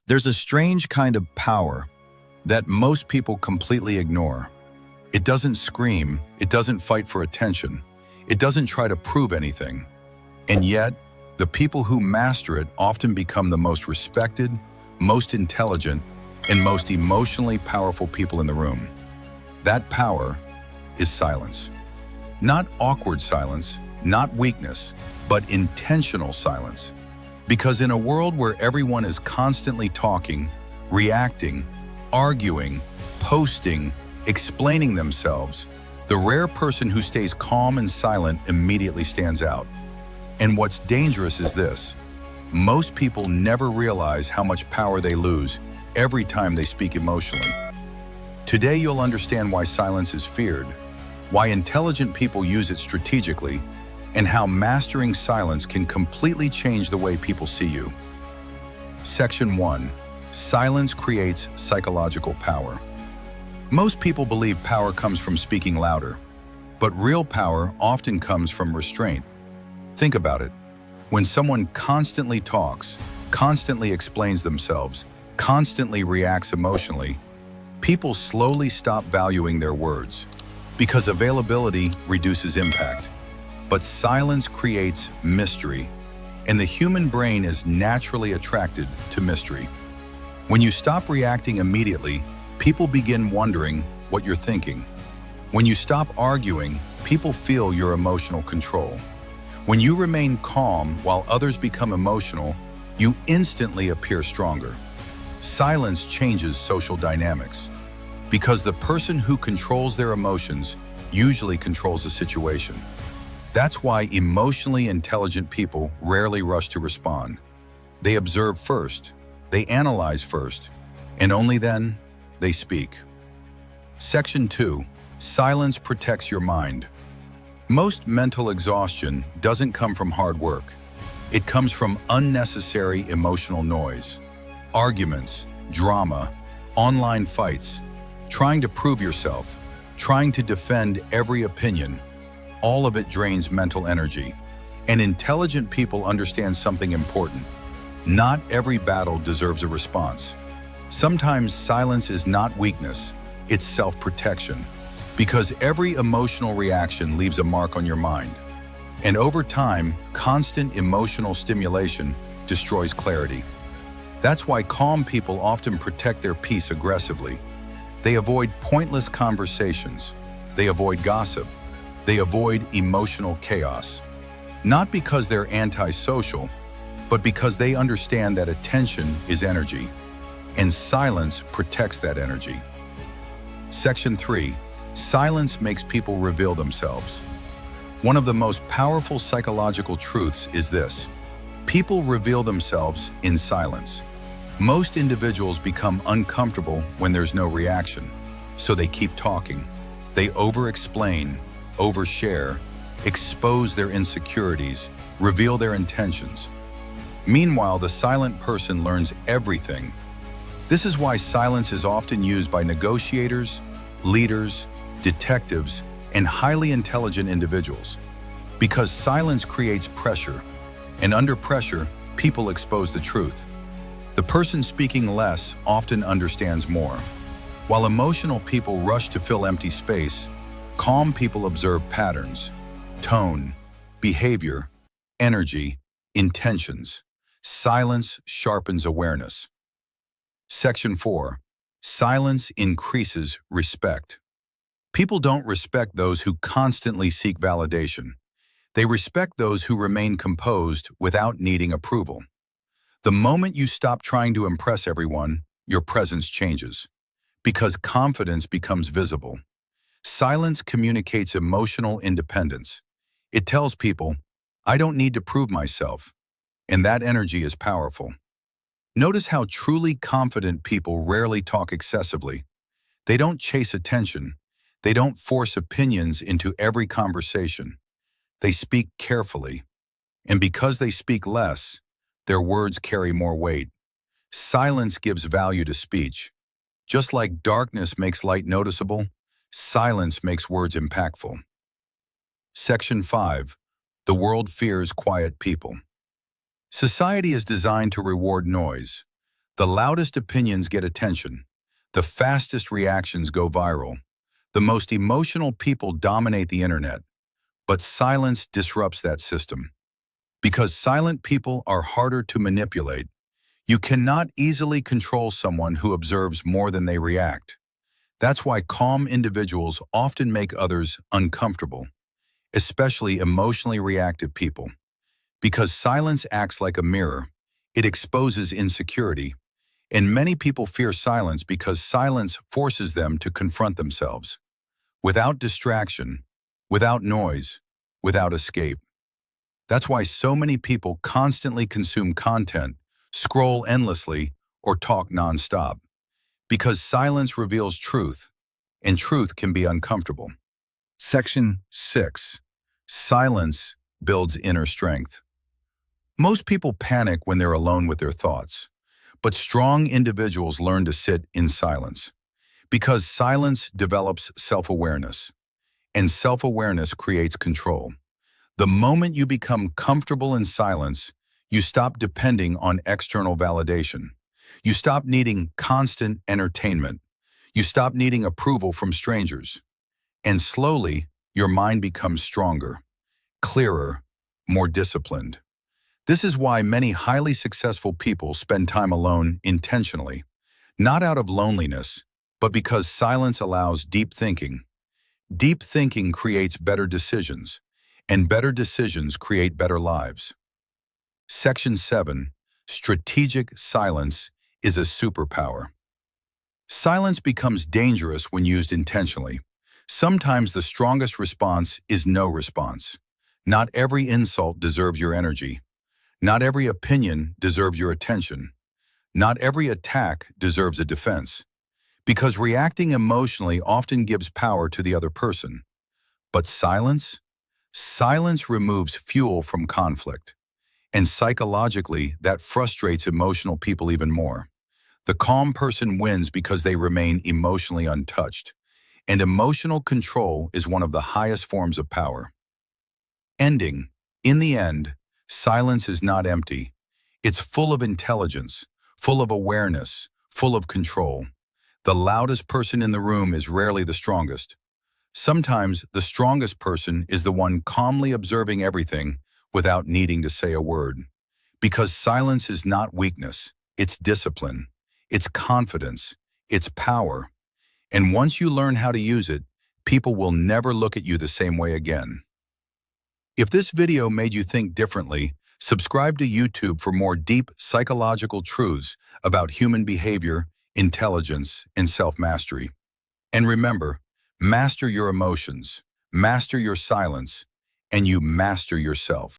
There's a strange kind of power that most people completely ignore. It doesn't scream, it doesn't fight for attention, it doesn't try to prove anything. And yet, the people who master it often become the most respected, most intelligent, and most emotionally powerful people in the room. That power is silence. Not awkward silence, not weakness, but intentional silence. Because in a world where everyone is constantly talking, reacting, arguing, posting, explaining themselves, the rare person who stays calm and silent immediately stands out. And what's dangerous is this: most people never realize how much power they lose every time they speak emotionally. Today you'll understand why silence is feared, why intelligent people use it strategically, and how mastering silence can completely change the way people see you. Section 1. Silence creates psychological power. Most people believe power comes from speaking louder, but real power often comes from restraint. Think about it. When someone constantly talks, constantly explains themselves, constantly reacts emotionally, people slowly stop valuing their words, because availability reduces impact. But silence creates mystery, and the human brain is naturally attracted to mystery. When you stop reacting immediately, people begin wondering what you're thinking. When you stop arguing, people feel your emotional control. When you remain calm while others become emotional, you instantly appear stronger. Silence changes social dynamics, because the person who controls their emotions usually controls the situation. That's why emotionally intelligent people rarely rush to respond. They observe first, they analyze first, and only then they speak. Section 2. Silence protects your mind. Most mental exhaustion doesn't come from hard work. It comes from unnecessary emotional noise. Arguments, drama, online fights, trying to prove yourself, trying to defend every opinion. All of it drains mental energy. And intelligent people understand something important. Not every battle deserves a response. Sometimes silence is not weakness, it's self-protection. Because every emotional reaction leaves a mark on your mind. And over time, constant emotional stimulation destroys clarity. That's why calm people often protect their peace aggressively. They avoid pointless conversations. They avoid gossip. They avoid emotional chaos. Not because they're antisocial, but because they understand that attention is energy, and silence protects that energy. Section 3. Silence makes people reveal themselves. One of the most powerful psychological truths is this: people reveal themselves in silence. Most individuals become uncomfortable when there's no reaction, so they keep talking. They over-explain, overshare, expose their insecurities, reveal their intentions. Meanwhile, the silent person learns everything. This is why silence is often used by negotiators, leaders, detectives, and highly intelligent individuals. Because silence creates pressure, and under pressure, people expose the truth. The person speaking less often understands more. While emotional people rush to fill empty space, calm people observe patterns, tone, behavior, energy, intentions. Silence sharpens awareness. Section 4. Silence increases respect. People don't respect those who constantly seek validation. They respect those who remain composed without needing approval. The moment you stop trying to impress everyone, your presence changes, because confidence becomes visible. Silence communicates emotional independence. It tells people, I don't need to prove myself, and that energy is powerful. Notice how truly confident people rarely talk excessively. They don't chase attention. They don't force opinions into every conversation. They speak carefully. And because they speak less, their words carry more weight. Silence gives value to speech. Just like darkness makes light noticeable, silence makes words impactful. Section 5. The world fears quiet people. Society is designed to reward noise, The loudest opinions get attention. The fastest reactions go viral. The most emotional people dominate the internet. But silence disrupts that system. Because silent people are harder to manipulate, you cannot easily control someone who observes more than they react. That's why calm individuals often make others uncomfortable, especially emotionally reactive people. Because silence acts like a mirror, it exposes insecurity, and many people fear silence because silence forces them to confront themselves. Without distraction, without noise, without escape. That's why so many people constantly consume content, scroll endlessly, or talk nonstop. Because silence reveals truth, and truth can be uncomfortable. Section 6. Silence builds inner strength. Most people panic when they're alone with their thoughts, but strong individuals learn to sit in silence. Because silence develops self-awareness, and self-awareness creates control. The moment you become comfortable in silence, you stop depending on external validation. You stop needing constant entertainment. You stop needing approval from strangers. And slowly, your mind becomes stronger, clearer, more disciplined. This is why many highly successful people spend time alone intentionally, not out of loneliness, but because silence allows deep thinking. Deep thinking creates better decisions, and better decisions create better lives. Section 7. Strategic silence is a superpower. Silence becomes dangerous when used intentionally. Sometimes the strongest response is no response. Not every insult deserves your energy. Not every opinion deserves your attention. Not every attack deserves a defense. Because reacting emotionally often gives power to the other person. But silence? Silence removes fuel from conflict. And psychologically, that frustrates emotional people even more. The calm person wins because they remain emotionally untouched. And emotional control is one of the highest forms of power. Ending. In the end, silence is not empty. It's full of intelligence, full of awareness, full of control. The loudest person in the room is rarely the strongest. Sometimes the strongest person is the one calmly observing everything without needing to say a word. Because silence is not weakness, it's discipline, it's confidence, it's power. And once you learn how to use it, people will never look at you the same way again. If this video made you think differently, subscribe to YouTube for more deep psychological truths about human behavior, intelligence, and self-mastery. And remember, master your emotions, master your silence, and you master yourself.